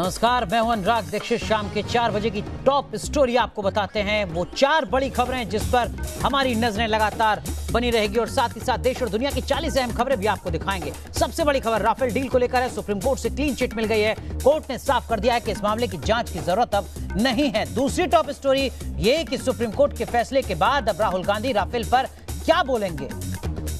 नमस्कार, मैं हूं अनुराग दीक्षित। शाम के 4 बजे की टॉप स्टोरी आपको बताते हैं वो 4 बड़ी खबरें जिस पर हमारी नजरें लगातार बनी रहेगी और साथ ही साथ देश और दुनिया की 40 अहम खबरें भी आपको दिखाएंगे। सबसे बड़ी खबर राफेल डील को लेकर है। सुप्रीम कोर्ट से क्लीन चिट मिल गई है। कोर्ट ने साफ कर दिया है कि इस मामले की जांच की जरूरत अब नहीं है। दूसरी टॉप स्टोरी ये कि सुप्रीम कोर्ट के फैसले के बाद अब राहुल गांधी राफेल पर क्या बोलेंगे।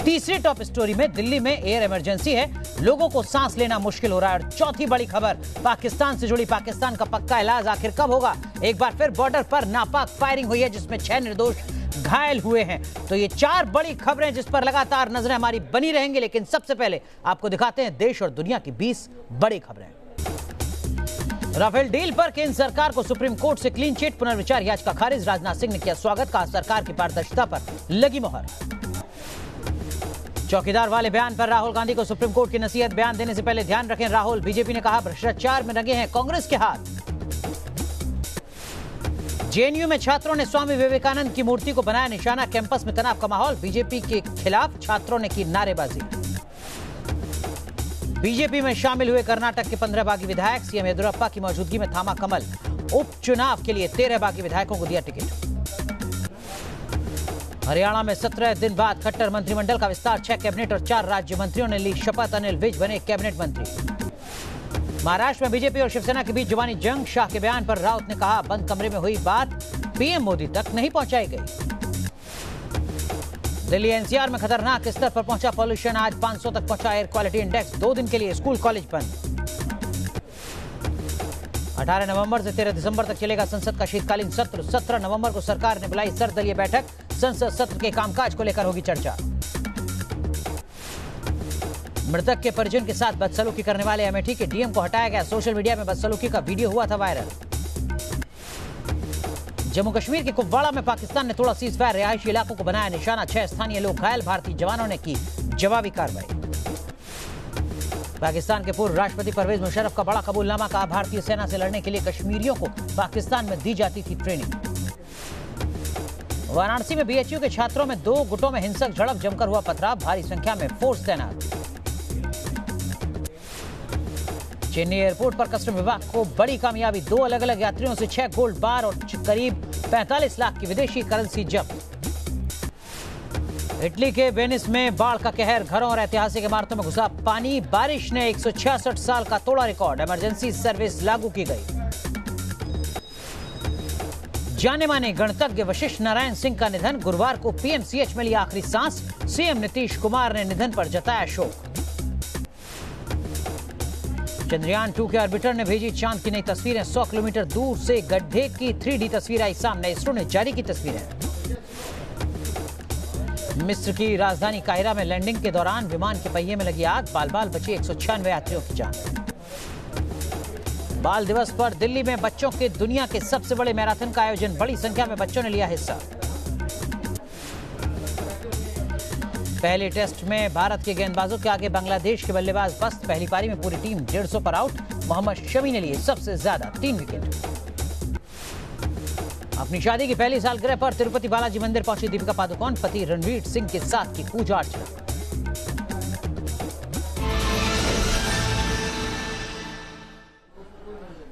तीसरी टॉप स्टोरी में दिल्ली में एयर इमरजेंसी है, लोगों को सांस लेना मुश्किल हो रहा है। और चौथी बड़ी खबर पाकिस्तान से जुड़ी, पाकिस्तान का पक्का इलाज आखिर कब होगा। एक बार फिर बॉर्डर पर नापाक फायरिंग हुई है जिसमें 6 निर्दोष घायल हुए हैं। तो ये 4 बड़ी खबरें जिस पर लगातार नजरें हमारी बनी रहेंगी, लेकिन सबसे पहले आपको दिखाते हैं देश और दुनिया की 20 बड़ी खबरें। राफेल डील पर केंद्र सरकार को सुप्रीम कोर्ट से क्लीन चिट, पुनर्विचार याचिका खारिज। राजनाथ सिंह ने किया स्वागत, कहा सरकार की पारदर्शिता पर लगी मोहर। चौकीदार वाले बयान पर राहुल गांधी को सुप्रीम कोर्ट की नसीहत, बयान देने से पहले ध्यान रखें राहुल। बीजेपी ने कहा भ्रष्टाचार में रंगे हैं कांग्रेस के हाथ। जेएनयू में छात्रों ने स्वामी विवेकानंद की मूर्ति को बनाया निशाना, कैंपस में तनाव का माहौल। बीजेपी के खिलाफ छात्रों ने की नारेबाजी। बीजेपी में शामिल हुए कर्नाटक के 15 बागी विधायक, सीएम येदियुरप्पा की मौजूदगी में थामा कमल। उपचुनाव के लिए 13 बागी विधायकों को दिया टिकट। हरियाणा में 17 दिन बाद खट्टर मंत्रिमंडल का विस्तार, 6 कैबिनेट और 4 राज्य मंत्रियों ने ली शपथ। अनिल विज बने कैबिनेट मंत्री। महाराष्ट्र में बीजेपी और शिवसेना के बीच जुबानी जंग, शाह के बयान पर राउत ने कहा बंद कमरे में हुई बात पीएम मोदी तक नहीं पहुंचाई गई। दिल्ली एनसीआर में खतरनाक स्तर पर पहुंचा पॉल्यूशन, आज 500 तक पहुंचा एयर क्वालिटी इंडेक्स। 2 दिन के लिए स्कूल कॉलेज बंद। 18 नवंबर से 13 दिसंबर तक चलेगा संसद का शीतकालीन सत्र। 17 नवंबर को सरकार ने बुलाई सर्वदलीय बैठक, संसद सत्र के कामकाज को लेकर होगी चर्चा। मृतक के परिजन के साथ बदसलूकी करने वाले अमेठी के डीएम को हटाया गया। सोशल मीडिया में बदसलूकी का वीडियो हुआ था वायरल। जम्मू कश्मीर के कुपवाड़ा में पाकिस्तान ने तोड़ा सीजफायर, रिहायशी इलाकों को बनाया निशाना। 6 स्थानीय लोग घायल, भारतीय जवानों ने की जवाबी कार्रवाई। पाकिस्तान के पूर्व राष्ट्रपति परवेज मुशर्रफ का बड़ा कबूलनामा, कहा भारतीय सेना से लड़ने के लिए कश्मीरियों को पाकिस्तान में दी जाती थी ट्रेनिंग। वाराणसी में बीएचयू के छात्रों में 2 गुटों में हिंसक झड़प, जमकर हुआ पथराव, भारी संख्या में फोर्स तैनात। चेन्नई एयरपोर्ट पर कस्टम विभाग को बड़ी कामयाबी, 2 अलग अलग यात्रियों से 6 गोल्ड बार और करीब 45 लाख की विदेशी करेंसी जब्त। इटली के वेनिस में बाढ़ का कहर, घरों और ऐतिहासिक इमारतों में घुसा पानी। बारिश ने 166 साल का तोड़ा रिकॉर्ड, इमरजेंसी सर्विस लागू की गई। जाने माने गणतज्ञ वशिष्ठ नारायण सिंह का निधन, गुरुवार को पीएमसीएच में लिया आखिरी सांस। सीएम नीतीश कुमार ने निधन पर जताया शोक। चंद्रयान 2 के ऑर्बिटर ने भेजी चांद की नई तस्वीरें, 100 किलोमीटर दूर से गड्ढे की 3D तस्वीर आई सामने, इसरो ने जारी की तस्वीरें। मिस्र की राजधानी काहिरा में लैंडिंग के दौरान विमान के पहिए में लगी आग, बाल बाल बची 196 यात्रियों की जान। बाल दिवस पर दिल्ली में बच्चों के दुनिया के सबसे बड़े मैराथन का आयोजन, बड़ी संख्या में बच्चों ने लिया हिस्सा। पहले टेस्ट में भारत के गेंदबाजों के आगे बांग्लादेश के बल्लेबाज पस्त, पहली पारी में पूरी टीम 150 पर आउट। मोहम्मद शमी ने लिए सबसे ज्यादा 3 विकेट। अपनी शादी की पहली सालगिरह पर तिरुपति बालाजी मंदिर पहुंची दीपिका पादुकोण, पति रणवीर सिंह के साथ की पूजा अर्चना।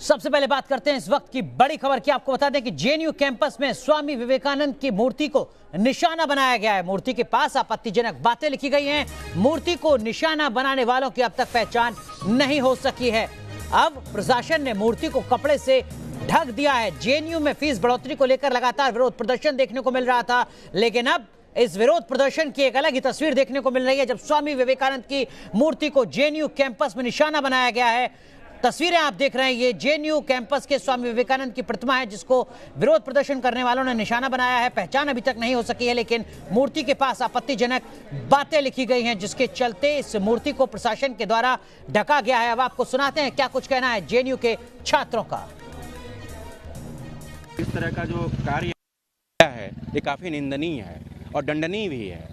सबसे पहले बात करते हैं इस वक्त की बड़ी खबर की। आपको बता दें कि जेएनयू कैंपस में स्वामी विवेकानंद की मूर्ति को निशाना बनाया गया है। मूर्ति के पास आपत्तिजनक बातें लिखी गई हैं। मूर्ति को निशाना बनाने वालों की अब तक पहचान नहीं हो सकी है। अब प्रशासन ने मूर्ति को कपड़े से ढक दिया है। जेएनयू में फीस बढ़ोतरी को लेकर लगातार विरोध प्रदर्शन देखने को मिल रहा था, लेकिन अब इस विरोध प्रदर्शन की एक अलग ही तस्वीर देखने को मिल रही है जब स्वामी विवेकानंद की मूर्ति को जेएनयू कैंपस में निशाना बनाया गया है। तस्वीरें आप देख रहे हैं, ये जेएनयू कैंपस के स्वामी विवेकानंद की प्रतिमा है जिसको विरोध प्रदर्शन करने वालों ने निशाना बनाया है। पहचान अभी तक नहीं हो सकी है, लेकिन मूर्ति के पास आपत्तिजनक बातें लिखी गई हैं जिसके चलते इस मूर्ति को प्रशासन के द्वारा ढका गया है। अब आपको सुनाते हैं क्या कुछ कहना है जेएनयू के छात्रों का। इस तरह का जो कार्य है ये काफ़ी निंदनीय है और दंडनीय भी है,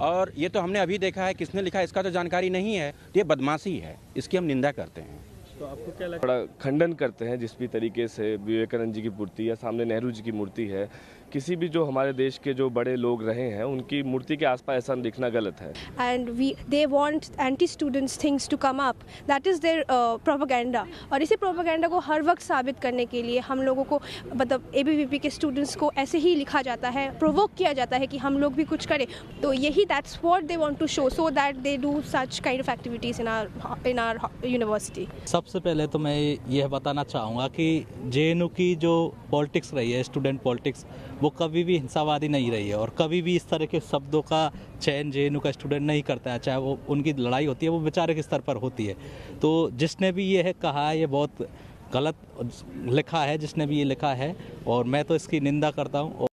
और ये तो हमने अभी देखा है, किसने लिखा इसका तो जानकारी नहीं है। ये बदमाशी है, इसकी हम निंदा करते हैं। तो आपको क्या लगता है? बड़ा खंडन करते हैं जिस भी तरीके से विवेकानंद जी की मूर्ति या सामने नेहरू जी की मूर्ति है किसी भी जो हमारे देश के जो बड़े लोग रहे हैं उनकी मूर्ति के आसपास ऐसा दिखना गलत है। And they want anti-students things to come up. That is their propaganda. और इसी propaganda को हर वक्त साबित करने के लिए हम लोगों को मतलब ABVP के स्टूडेंट्स को ऐसे ही लिखा जाता है, प्रोवोक किया जाता है कि हम लोग भी कुछ करें। तो यही that's what they want to show so that they do such kind of activities in our university. सबसे पहले तो मैं यह बताना चाहूँगा कि JNU की जो पॉलिटिक्स रही है, स्टूडेंट पॉलिटिक्स, वो कभी भी हिंसावादी नहीं रही है और कभी भी इस तरह के शब्दों का चयन JNU का स्टूडेंट नहीं करता है, चाहे वो उनकी लड़ाई होती है वो वैचारिक स्तर पर होती है। तो जिसने भी ये कहा है ये बहुत गलत लिखा है, जिसने भी ये लिखा है, और मैं तो इसकी निंदा करता हूँ।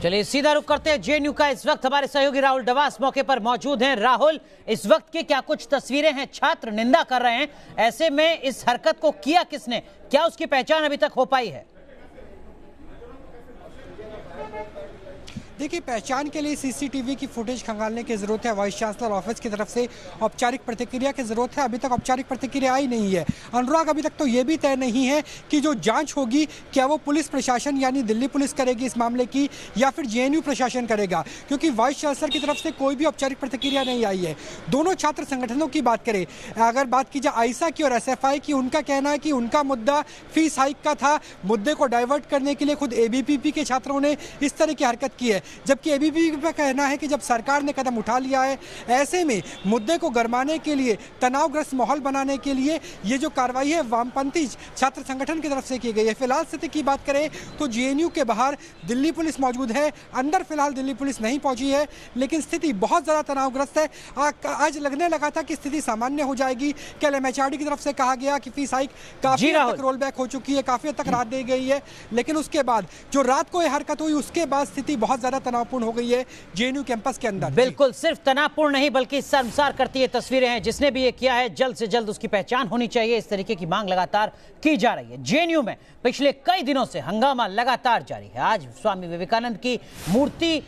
चलिए सीधा रुख करते हैं JNU का। इस वक्त हमारे सहयोगी राहुल डवास मौके पर मौजूद हैं। राहुल, इस वक्त के क्या कुछ तस्वीरें हैं? छात्र निंदा कर रहे हैं, ऐसे में इस हरकत को किया किसने, क्या उसकी पहचान अभी तक हो पाई है? देखिए, पहचान के लिए सीसीटीवी की फुटेज खंगालने की ज़रूरत है। वाइस चांसलर ऑफिस की तरफ से औपचारिक प्रतिक्रिया की ज़रूरत है। अभी तक औपचारिक प्रतिक्रिया आई नहीं है। अनुराग, अभी तक तो ये भी तय नहीं है कि जो जांच होगी क्या वो पुलिस प्रशासन यानी दिल्ली पुलिस करेगी इस मामले की या फिर JNU प्रशासन करेगा, क्योंकि वाइस चांसलर की तरफ से कोई भी औपचारिक प्रतिक्रिया नहीं आई है। दोनों छात्र संगठनों की बात करें, अगर बात की जाए आइसा की और SFI की, उनका कहना है कि उनका मुद्दा फीस हाइक का था। मुद्दे को डाइवर्ट करने के लिए खुद ABVP के छात्रों ने इस तरह की हरकत की है, जबकि ABVP का कहना है कि जब सरकार ने कदम उठा लिया है, ऐसे में मुद्दे को गरमाने के लिए, तनावग्रस्त माहौल बनाने के लिए ये जो कार्रवाई है वामपंथी छात्र संगठन की तरफ से की गई है। फिलहाल स्थिति की बात करें तो JNU के बाहर दिल्ली पुलिस मौजूद है, अंदर फिलहाल दिल्ली पुलिस नहीं पहुंची है, लेकिन स्थिति बहुत ज़्यादा तनावग्रस्त है। आज लगने लगा था कि स्थिति सामान्य हो जाएगी। कल MHRD की तरफ से कहा गया कि फीस हाइक काफ़ी हद तक रोल बैक हो चुकी है, काफ़ी हद तक राहत दी गई है, लेकिन उसके बाद जो रात को यह हरकत हुई उसके बाद स्थिति बहुत ज़्यादा तनावपूर्ण हो गई है JNU कैंपस के अंदर। बिल्कुल, सिर्फ तनावपूर्ण नहीं बल्कि शर्मसार करती है तस्वीरें हैं। जिसने भी ये किया है जल्द से जल्द उसकी पहचान होनी चाहिए। इस तरीके की मांग लगातार की जा रही है। JNU में पिछले कई दिनों से हंगामा लगातार जारी है। आज स्वामी विवेकानंद की मूर्ति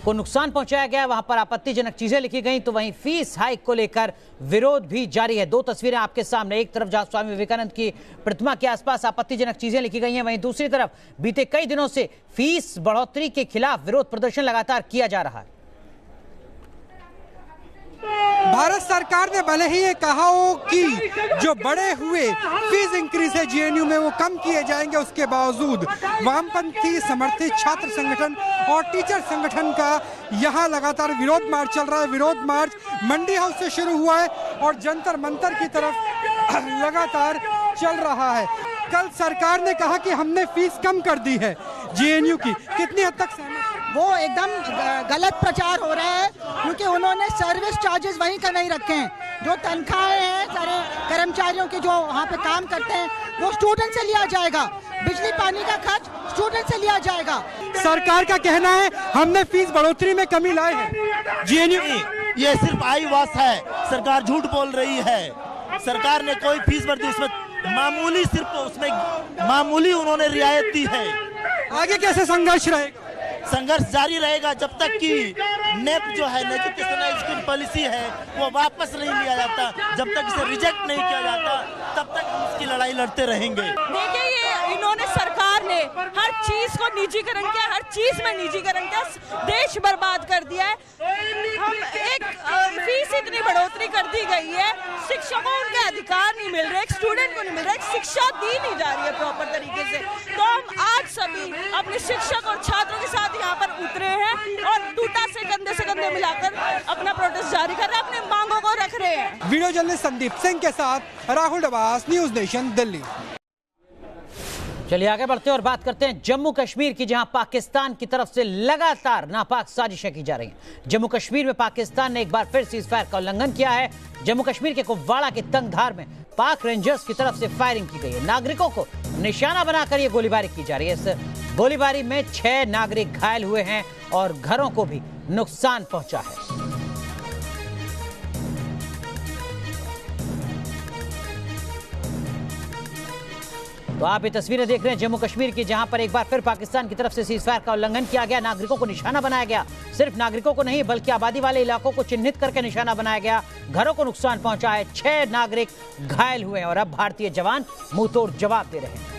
को नुकसान पहुंचाया गया, वहां पर आपत्तिजनक चीजें लिखी गई, तो वहीं फीस हाइक को लेकर विरोध भी जारी है। दो तस्वीरें आपके सामने, एक तरफ जहां स्वामी विवेकानंद की प्रतिमा के आसपास आपत्तिजनक चीजें लिखी गई हैं, वहीं दूसरी तरफ बीते कई दिनों से फीस बढ़ोतरी के खिलाफ विरोध प्रदर्शन लगातार किया जा रहा है। भारत सरकार ने भले ही ये कहा हो कि जो बड़े हुए फीस इंक्रीज है JNU में वो कम किए जाएंगे, उसके बावजूद वामपंथी समर्थित छात्र संगठन और टीचर संगठन का यहाँ लगातार विरोध मार्च चल रहा है। विरोध मार्च मंडी हाउस से शुरू हुआ है और जंतर मंतर की तरफ लगातार चल रहा है। कल सरकार ने कहा कि हमने फीस कम कर दी है JNU की, कितनी हद तक सहमत? वो एकदम गलत प्रचार हो रहा है, क्योंकि उन्होंने सर्विस चार्जेस वहीं का नहीं रखे हैं। जो तनख्वाहें हैं सारे कर्मचारियों के जो वहाँ पे काम करते हैं वो स्टूडेंट से लिया जाएगा, बिजली पानी का खर्च स्टूडेंट से लिया जाएगा। सरकार का कहना है हमने फीस बढ़ोतरी में कमी लाई है। JNU ये सिर्फ आई वास है, सरकार झूठ बोल रही है। सरकार ने कोई फीस बढ़ती उसमें मामूली, सिर्फ उसमें मामूली उन्होंने रियायत दी है। आगे कैसे संघर्ष रहेगा? संघर्ष जारी रहेगा जब तक कि नेप जो है, एजुकेशन एजुकेशन पॉलिसी है, वो वापस नहीं लिया जाता। जब तक इसे रिजेक्ट नहीं किया जाता तब तक हम इसकी लड़ाई लड़ते रहेंगे। देखिए, ये इन्होंने सरकार ने हर चीज को निजीकरण किया, हर चीज में निजीकरण किया, देश बर्बाद कर दिया है। हम एक फीस इतनी बढ़ोतरी कर दी गई है, शिक्षकों को उनके अधिकार नहीं मिल रहे, एक स्टूडेंट को नहीं मिल रहा, एक शिक्षा दी नहीं जा रही है प्रॉपर तरीके से। तो हम आज सभी अपने शिक्षक और छात्रों के साथ यहाँ पर उतरे हैं और टूटा से कंधे मिलाकर अपना प्रोटेस्ट जारी कर रहे हैं, अपनी मांगों को रख रहे हैं। वीडियो जर्नलिस्ट संदीप सिंह के साथ राहुल डवास, न्यूज नेशन, दिल्ली। चलिए आगे बढ़ते हैं और बात करते हैं जम्मू कश्मीर की, जहां पाकिस्तान की तरफ से लगातार नापाक साजिशें की जा रही हैं। जम्मू कश्मीर में पाकिस्तान ने एक बार फिर सीजफायर का उल्लंघन किया है। जम्मू कश्मीर के कुपवाड़ा के तंगधार में पाक रेंजर्स की तरफ से फायरिंग की गई है। नागरिकों को निशाना बनाकर यह गोलीबारी की जा रही है। इस गोलीबारी में 6 नागरिक घायल हुए हैं और घरों को भी नुकसान पहुंचा है। तो आप ये तस्वीरें देख रहे हैं जम्मू कश्मीर की, जहां पर एक बार फिर पाकिस्तान की तरफ से सीजफायर का उल्लंघन किया गया, नागरिकों को निशाना बनाया गया। सिर्फ नागरिकों को नहीं बल्कि आबादी वाले इलाकों को चिन्हित करके निशाना बनाया गया, घरों को नुकसान पहुंचा है, 6 नागरिक घायल हुए हैं और अब भारतीय जवान मुंहतोड़ जवाब दे रहे हैं।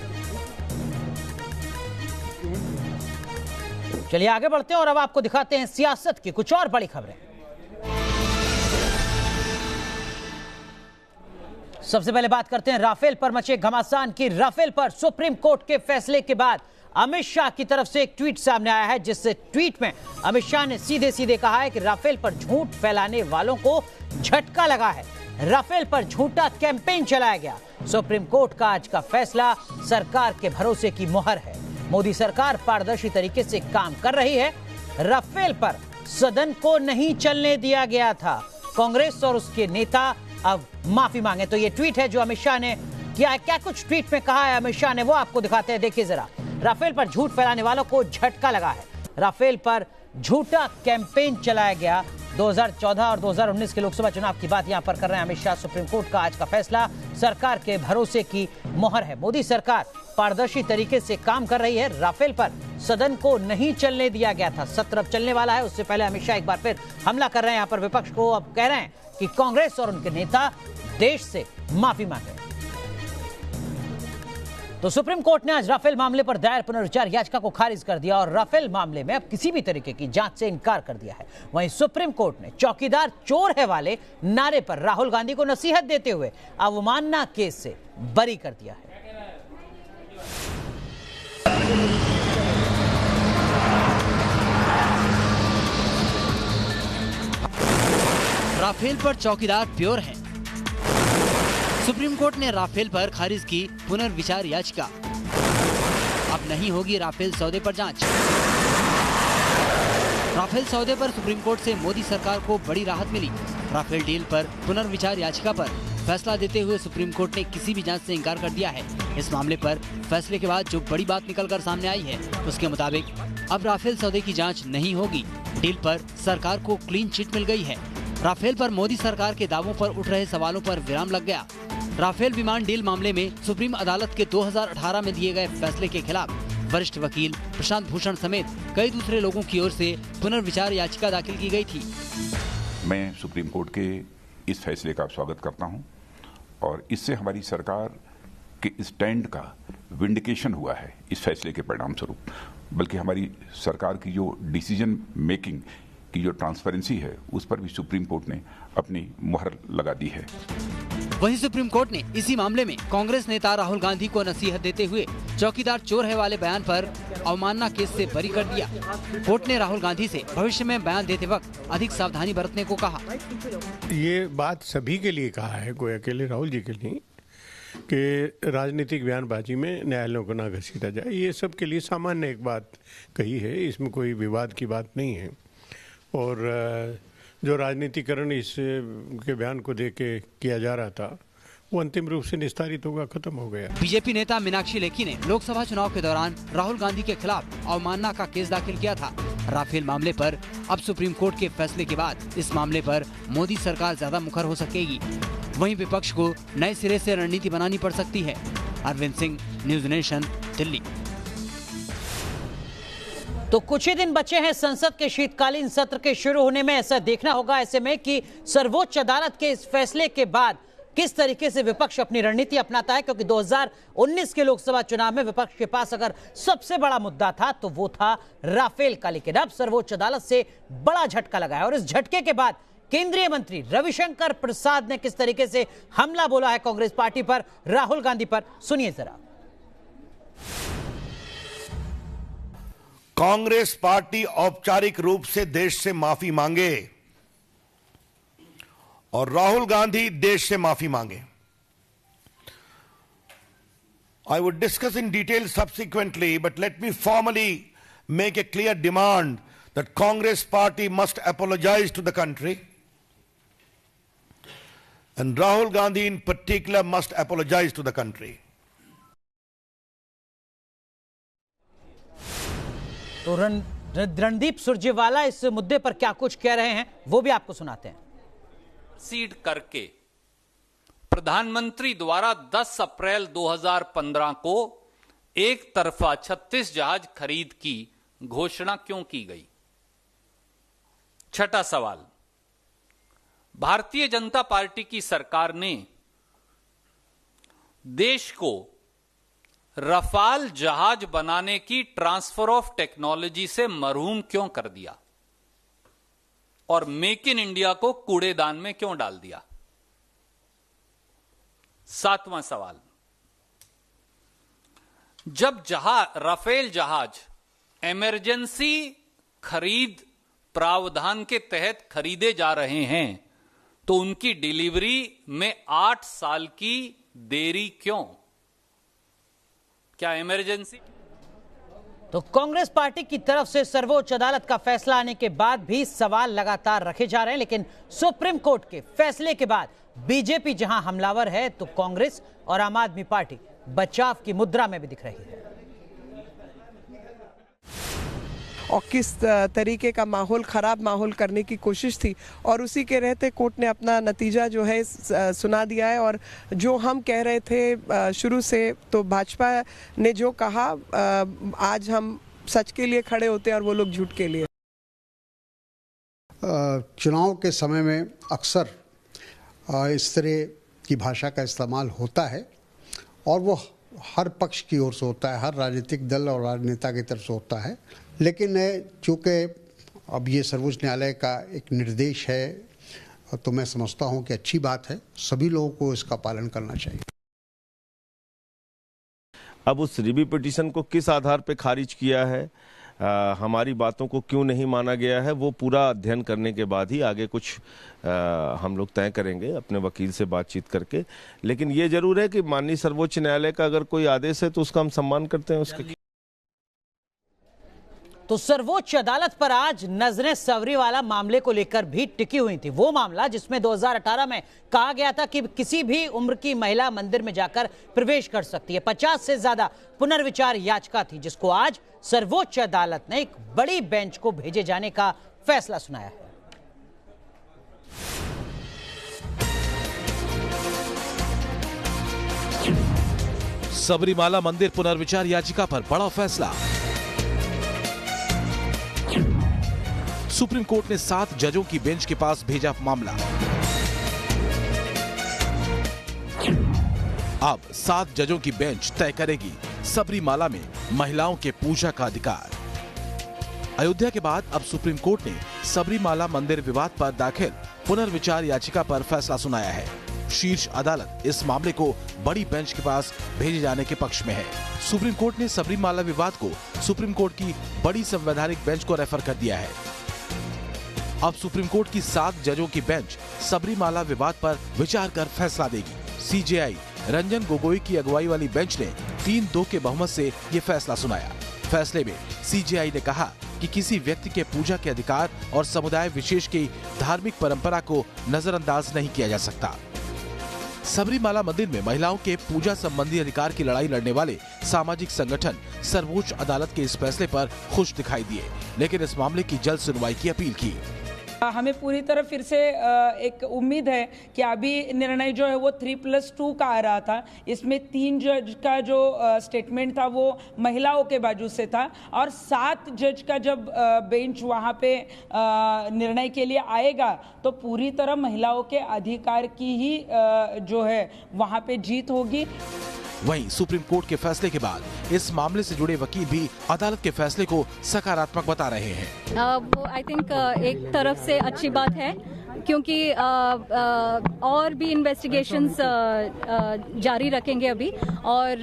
चलिए आगे बढ़ते हैं और अब आपको दिखाते हैं सियासत की कुछ और बड़ी खबरें। सबसे पहले बात करते हैं राफेल पर मचे घमासान की। राफेल पर सुप्रीम कोर्ट के फैसले के बाद अमित शाह की तरफ से एक ट्वीट सामने आया है, जिससे ट्वीट में अमित शाह ने सीधे सीधे कहा है कि राफेल पर झूठ फैलाने वालों को झटका लगा है। राफेल पर झूठा कैंपेन चलाया गया। सुप्रीम कोर्ट का आज का फैसला सरकार के भरोसे की मुहर है। मोदी सरकार पारदर्शी तरीके से काम कर रही है। राफेल पर सदन को नहीं चलने दिया गया था। कांग्रेस और उसके नेता अब माफी मांगे। तो ये ट्वीट है जो अमित शाह ने किया है। क्या कुछ ट्वीट में कहा है अमित शाह ने, वो आपको दिखाते हैं, देखिए जरा। राफेल पर झूठ फैलाने वालों को झटका लगा है। राफेल पर झूठा कैंपेन चलाया गया। 2014 और 2019 के लोकसभा चुनाव की बात यहां पर कर रहे हैं अमित शाह। सुप्रीम कोर्ट का आज का फैसला सरकार के भरोसे की मोहर है। मोदी सरकार पारदर्शी तरीके से काम कर रही है। राफेल पर सदन को नहीं चलने दिया गया था। सत्र अब चलने वाला है। उससे पहले अमित शाह एक बार फिर हमला कर रहे हैं यहां पर विपक्ष को। अब कह रहे हैं कि कांग्रेस और उनके नेता देश से माफी मांगे। तो सुप्रीम कोर्ट ने आज राफेल मामले पर दायर पुनर्विचार याचिका को खारिज कर दिया और राफेल मामले में अब किसी भी तरीके की जांच से इनकार कर दिया है। वहीं सुप्रीम कोर्ट ने चौकीदार चोर है वाले नारे पर राहुल गांधी को नसीहत देते हुए अवमानना केस से बरी कर दिया है। राफेल पर चौकीदार प्योर है। सुप्रीम कोर्ट ने राफेल पर खारिज की पुनर्विचार याचिका। अब नहीं होगी राफेल सौदे पर जांच। राफेल सौदे पर सुप्रीम कोर्ट से मोदी सरकार को बड़ी राहत मिली। राफेल डील पर पुनर्विचार याचिका पर फैसला देते हुए सुप्रीम कोर्ट ने किसी भी जांच से इनकार कर दिया है। इस मामले पर फैसले के बाद जो बड़ी बात निकलकर सामने आई है, उसके मुताबिक अब राफेल सौदे की जांच नहीं होगी। डील पर सरकार को क्लीन चिट मिल गई है। राफेल पर मोदी सरकार के दावों पर उठ रहे सवालों पर विराम लग गया। राफेल विमान डील मामले में सुप्रीम अदालत के 2018 में दिए गए फैसले के खिलाफ वरिष्ठ वकील प्रशांत भूषण समेत कई दूसरे लोगों की ओर से पुनर्विचार याचिका दाखिल की गई थी। मैं सुप्रीम कोर्ट के इस फैसले का स्वागत करता हूं और इससे हमारी सरकार के स्टैंड का विंडिकेशन हुआ है इस फैसले के परिणाम स्वरूप। बल्कि हमारी सरकार की जो डिसीजन मेकिंग की जो ट्रांसपेरेंसी है, उस पर भी सुप्रीम कोर्ट ने अपनी मुहर लगा दी है। वहीं सुप्रीम कोर्ट ने इसी मामले में कांग्रेस नेता राहुल गांधी को नसीहत देते हुए चौकीदार चोर है वाले बयान पर अवमानना केस से बरी कर दिया। कोर्ट ने राहुल गांधी से भविष्य में बयान देते वक्त अधिक सावधानी बरतने को कहा। ये बात सभी के लिए कहा है, कोई अकेले राहुल जी के लिए, कि राजनीतिक बयानबाजी में न्यायालयों को ना घसीटा जाए। ये सब के लिए सामान्य एक बात कही है, इसमें कोई विवाद की बात नहीं है। और जो राजनीतिकरण इस के बयान को देख के किया जा रहा था, वो अंतिम रूप से निस्तारित होगा, खत्म हो गया। बीजेपी नेता मीनाक्षी लेखी ने लोकसभा चुनाव के दौरान राहुल गांधी के खिलाफ अवमानना का केस दाखिल किया था। राफेल मामले पर अब सुप्रीम कोर्ट के फैसले के बाद इस मामले पर मोदी सरकार ज्यादा मुखर हो सकेगी। वहीं विपक्ष को नए सिरे से रणनीति बनानी पड़ सकती है। Arvind Singh, news nation, Delhi. तो कुछ ही दिन बचे हैं संसद के शीतकालीन सत्र के शुरू होने में। ऐसा देखना होगा ऐसे में कि सर्वोच्च अदालत के इस फैसले के बाद किस तरीके से विपक्ष अपनी रणनीति अपनाता है, क्योंकि 2019 के लोकसभा चुनाव में विपक्ष के पास अगर सबसे बड़ा मुद्दा था तो वो था राफेल का। लेकिन अब सर्वोच्च अदालत से बड़ा झटका लगा है और इस झटके के बाद केंद्रीय मंत्री रविशंकर प्रसाद ने किस तरीके से हमला बोला है कांग्रेस पार्टी पर, राहुल गांधी पर, सुनिए जरा। कांग्रेस पार्टी औपचारिक रूप से देश से माफी मांगे और राहुल गांधी देश से माफी मांगे। I would discuss in detail subsequently, but let me formally make a clear demand that Congress party must apologize to the country, and Rahul Gandhi in particular must apologize to the country. तो रणदीप सुरजेवाला इस मुद्दे पर क्या कुछ कह रहे हैं वो भी आपको सुनाते हैं। सीड करके प्रधानमंत्री द्वारा 10 अप्रैल 2015 को एक तरफा 36 जहाज खरीद की घोषणा क्यों की गई? छठा सवाल, भारतीय जनता पार्टी की सरकार ने देश को रफाल जहाज बनाने की ट्रांसफर ऑफ टेक्नोलॉजी से मरहूम क्यों कर दिया और मेक इन इंडिया को कूड़ेदान में क्यों डाल दिया? 7वां सवाल, जब राफेल जहाज इमरजेंसी खरीद प्रावधान के तहत खरीदे जा रहे हैं तो उनकी डिलीवरी में 8 साल की देरी क्यों? क्या इमरजेंसी? तो कांग्रेस पार्टी की तरफ से सर्वोच्च अदालत का फैसला आने के बाद भी सवाल लगातार रखे जा रहे हैं, लेकिन सुप्रीम कोर्ट के फैसले के बाद बीजेपी जहां हमलावर है तो कांग्रेस और आम आदमी पार्टी बचाव की मुद्रा में भी दिख रही है। और किस तरीके का माहौल, खराब माहौल करने की कोशिश थी और उसी के रहते कोर्ट ने अपना नतीजा जो है सुना दिया है। और जो हम कह रहे थे शुरू से, तो भाजपा ने जो कहा, आज हम सच के लिए खड़े होते हैं और वो लोग झूठ के लिए। चुनाव के समय में अक्सर इस तरह की भाषा का इस्तेमाल होता है और वो हर पक्ष की ओर से होता है, हर राजनीतिक दल और राजनेता की तरफ से होता है। लेकिन चूँकि अब ये सर्वोच्च न्यायालय का एक निर्देश है तो मैं समझता हूँ कि अच्छी बात है, सभी लोगों को इसका पालन करना चाहिए। अब उस रिव्यू पिटीशन को किस आधार पर खारिज किया है, हमारी बातों को क्यों नहीं माना गया है, वो पूरा अध्ययन करने के बाद ही आगे कुछ हम लोग तय करेंगे अपने वकील से बातचीत करके। लेकिन ये जरूर है कि माननीय सर्वोच्च न्यायालय का अगर कोई आदेश है तो उसका हम सम्मान करते हैं उसके। तो सर्वोच्च अदालत पर आज नजरें सबरीवाला मामले को लेकर भी टिकी हुई थी। वो मामला जिसमें 2018 में कहा गया था कि किसी भी उम्र की महिला मंदिर में जाकर प्रवेश कर सकती है। 50 से ज्यादा पुनर्विचार याचिका थी, जिसको आज सर्वोच्च अदालत ने एक बड़ी बेंच को भेजे जाने का फैसला सुनाया है। सबरीमाला मंदिर पुनर्विचार याचिका पर बड़ा फैसला। सुप्रीम कोर्ट ने 7 जजों की बेंच के पास भेजा मामला। अब 7 जजों की बेंच तय करेगी सबरीमाला में महिलाओं के पूजा का अधिकार। अयोध्या के बाद अब सुप्रीम कोर्ट ने सबरीमाला मंदिर विवाद पर दाखिल पुनर्विचार याचिका पर फैसला सुनाया है। शीर्ष अदालत इस मामले को बड़ी बेंच के पास भेजे जाने के पक्ष में है। सुप्रीम कोर्ट ने सबरीमाला विवाद को सुप्रीम कोर्ट की बड़ी संवैधानिक बेंच को रेफर कर दिया है। अब सुप्रीम कोर्ट की 7 जजों की बेंच सबरीमाला विवाद पर विचार कर फैसला देगी। सीजेआई रंजन गोगोई की अगुवाई वाली बेंच ने 3-2 के बहुमत से ये फैसला सुनाया। फैसले में सीजेआई ने कहा कि किसी व्यक्ति के पूजा के अधिकार और समुदाय विशेष की धार्मिक परंपरा को नजरअंदाज नहीं किया जा सकता। सबरीमाला मंदिर में महिलाओं के पूजा संबंधी अधिकार की लड़ाई लड़ने वाले सामाजिक संगठन सर्वोच्च अदालत के इस फैसले पर खुश दिखाई दिए, लेकिन इस मामले की जल्द सुनवाई की अपील की। हमें पूरी तरह फिर से एक उम्मीद है कि अभी निर्णय जो है वो 3+2 का आ रहा था। इसमें 3 जज का जो स्टेटमेंट था वो महिलाओं के बाजू से था और 7 जज का जब बेंच वहाँ पे निर्णय के लिए आएगा तो पूरी तरह महिलाओं के अधिकार की ही जो है वहाँ पे जीत होगी। वहीं सुप्रीम कोर्ट के फैसले के बाद इस मामले से जुड़े वकील भी अदालत के फैसले को सकारात्मक बता रहे हैं। वो आई थिंक एक तरफ से अच्छी बात है क्योंकि और भी इन्वेस्टिगेशंस जारी रखेंगे अभी और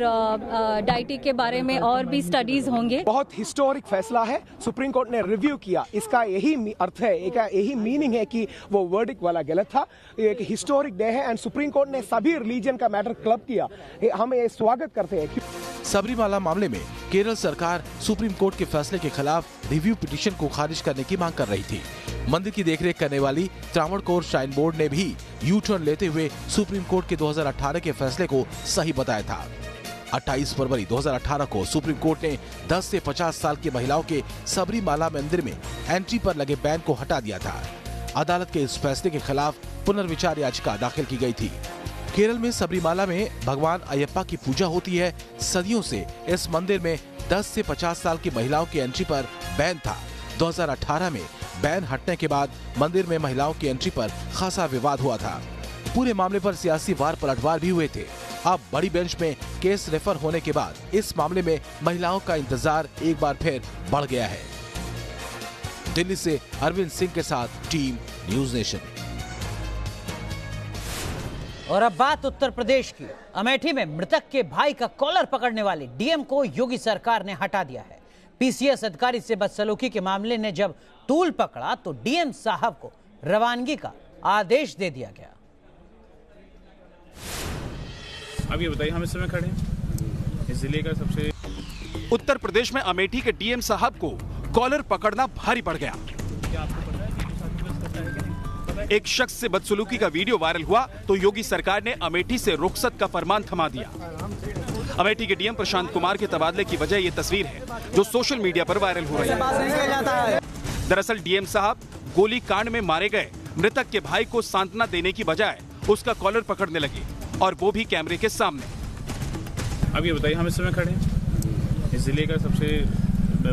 डाइटी के बारे में और भी स्टडीज होंगे। बहुत हिस्टोरिक फैसला है, सुप्रीम कोर्ट ने रिव्यू किया, इसका यही अर्थ है, यही मीनिंग है कि वो वर्डिक्ट वाला गलत था। एक हिस्टोरिक डे है एंड सुप्रीम कोर्ट ने सभी रिलीजन का मैटर क्लब किया, हम ये स्वागत करते हैं। सबरीमाला मामले में केरल सरकार सुप्रीम कोर्ट के फैसले के खिलाफ रिव्यू पिटीशन को खारिज करने की मांग कर रही थी। मंदिर की देखरेख करने वाली त्रावणकोर श्राइन बोर्ड ने भी यू टर्न लेते हुए सुप्रीम कोर्ट के 2018 के फैसले को सही बताया था। 28 फरवरी 2018 को सुप्रीम कोर्ट ने 10 से 50 साल की महिलाओं के सबरीमाला मंदिर में एंट्री पर लगे बैन को हटा दिया था। अदालत के इस फैसले के खिलाफ पुनर्विचार याचिका दाखिल की गई थी। केरल में सबरीमाला में भगवान अयप्पा की पूजा होती है। सदियों से इस मंदिर में 10 से 50 साल की महिलाओं की एंट्री पर बैन था। 2018 में बैन हटने के बाद मंदिर में महिलाओं की एंट्री पर खासा विवाद हुआ था। पूरे मामले पर सियासी वार पलटवार भी हुए थे। अब बड़ी बेंच में केस रेफर होने के बाद इस मामले में महिलाओं का इंतजार एक बार फिर बढ़ गया है। दिल्ली से अरविंद सिंह के साथ टीम न्यूज नेशन। और अब बात उत्तर प्रदेश की। अमेठी में मृतक के भाई का कॉलर पकड़ने वाले डीएम को योगी सरकार ने हटा दिया है। पीसीएस अधिकारी से बदसलूकी के मामले ने जब तूल पकड़ा तो डीएम साहब को रवानगी का आदेश दे दिया गया। अब ये बताइए, हम इस समय खड़े हैं इस जिले का सबसे। उत्तर प्रदेश में अमेठी के डीएम साहब को कॉलर पकड़ना भारी पड़ गया। क्या आपको पता है कि करता है कि नहीं? एक शख्स से बदसलूकी का वीडियो वायरल हुआ तो योगी सरकार ने अमेठी से रुखसत का फरमान थमा दिया। अमेठी के डीएम प्रशांत कुमार के तबादले की वजह ये तस्वीर है जो सोशल मीडिया पर वायरल हो रही है। दरअसल डीएम साहब गोली कांड में मारे गए मृतक के भाई को सांत्वना देने की बजाय उसका कॉलर पकड़ने लगे, और वो भी कैमरे के सामने। अब ये बताइए, हम इस समय खड़े हैं इस जिले का सबसे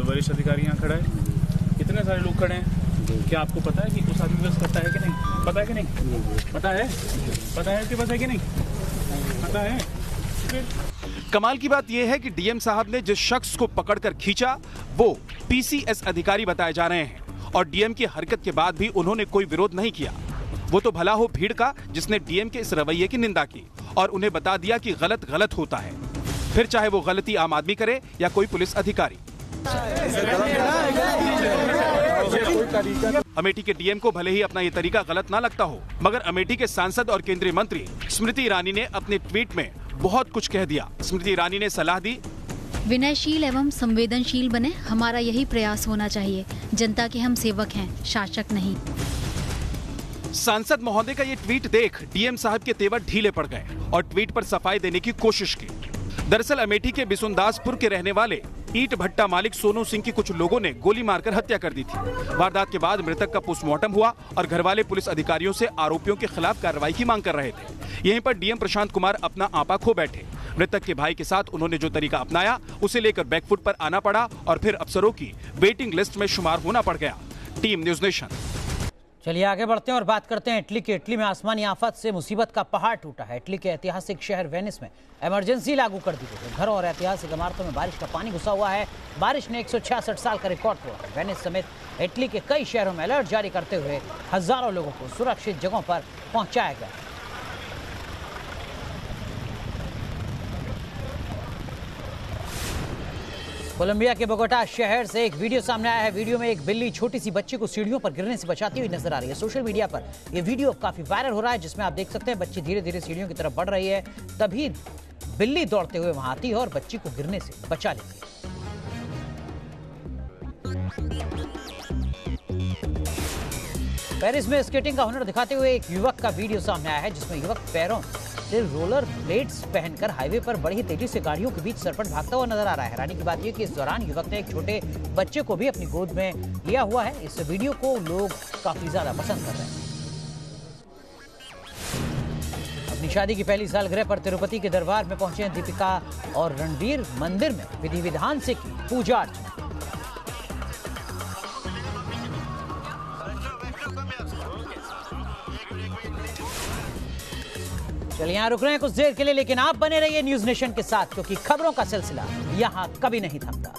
वरिष्ठ अधिकारी यहाँ खड़ा है। इतने सारे लोग खड़े हैं, क्या आपको पता है कि उस आदमी बस करता है कि नहीं? पता है कि नहीं? पता है कि पता है कि नहीं? पता है। कमाल की बात यह है कि डीएम साहब ने जिस शख्स को पकड़कर खींचा वो पीसीएस अधिकारी बताए जा रहे हैं, और डीएम की हरकत के बाद भी उन्होंने कोई विरोध नहीं किया। वो तो भला हो भीड़ का जिसने डीएम के इस रवैये की निंदा की और उन्हें बता दिया कि गलत गलत होता है, फिर चाहे वो गलती आम आदमी करे या कोई पुलिस अधिकारी। अमेठी के डीएम को भले ही अपना ये तरीका गलत ना लगता हो, मगर अमेठी के सांसद और केंद्रीय मंत्री स्मृति ईरानी ने अपने ट्वीट में बहुत कुछ कह दिया। स्मृति ईरानी ने सलाह दी, विनयशील एवं संवेदनशील बने, हमारा यही प्रयास होना चाहिए। जनता के हम सेवक हैं, शासक नहीं। सांसद महोदय का ये ट्वीट देख डीएम साहब के तेवर ढीले पड़ गए और ट्वीट पर सफाई देने की कोशिश की। दरअसल अमेठी के बिसुनदासपुर के रहने वाले ईंट भट्टा मालिक सोनू सिंह की कुछ लोगों ने गोली मारकर हत्या कर दी थी। वारदात के बाद मृतक का पोस्टमार्टम हुआ और घरवाले पुलिस अधिकारियों से आरोपियों के खिलाफ कार्रवाई की मांग कर रहे थे। यहीं पर डीएम प्रशांत कुमार अपना आपा खो बैठे। मृतक के भाई के साथ उन्होंने जो तरीका अपनाया उसे लेकर बैकफुट पर आना पड़ा और फिर अफसरों की वेटिंग लिस्ट में शुमार होना पड़ गया। Team news nation. चलिए आगे बढ़ते हैं और बात करते हैं इटली की। इटली में आसमानी आफत से मुसीबत का पहाड़ टूटा है। इटली के ऐतिहासिक शहर वेनिस में इमरजेंसी लागू कर दी गई है। घरों और ऐतिहासिक इमारतों में बारिश का पानी घुसा हुआ है। बारिश ने 166 साल का रिकॉर्ड तोड़ा है। वेनिस समेत इटली के कई शहरों में अलर्ट जारी करते हुए हजारों लोगों को सुरक्षित जगहों पर पहुंचाया गया। कोलंबिया के बोगोटा शहर से एक वीडियो सामने आया है। वीडियो में एक बिल्ली छोटी सी बच्ची को सीढ़ियों पर गिरने से बचाती हुई नजर आ रही है। सोशल मीडिया पर यह वीडियो काफी वायरल हो रहा है, जिसमें आप देख सकते हैं बच्ची धीरे धीरे सीढ़ियों की तरफ बढ़ रही है। तभी बिल्ली दौड़ते हुए वहां आती है और बच्ची को गिरने से बचा लेती है। पेरिस में स्केटिंग का हुनर दिखाते हुए एक युवक का वीडियो सामने आया है, जिसमें युवक पैरों से रोलर ब्लेड्स पहनकर हाईवे पर बड़ी तेजी से गाड़ियों के बीच सरपट भागता हुआ नजर आ रहा है। हैरानी की बात यह कि इस दौरान युवक ने एक छोटे बच्चे को भी अपनी गोद में लिया हुआ है। इस वीडियो को लोग काफी ज्यादा पसंद कर रहे हैं। अपनी शादी की पहली सालगिरह पर तिरुपति के दरबार में पहुंचे दीपिका और रणवीर। मंदिर में विधि विधान से की पूजा अर्चना। चलिए यहाँ रुक रहे हैं कुछ देर के लिए, लेकिन आप बने रहिए न्यूज नेशन के साथ, क्योंकि खबरों का सिलसिला यहाँ कभी नहीं थमता।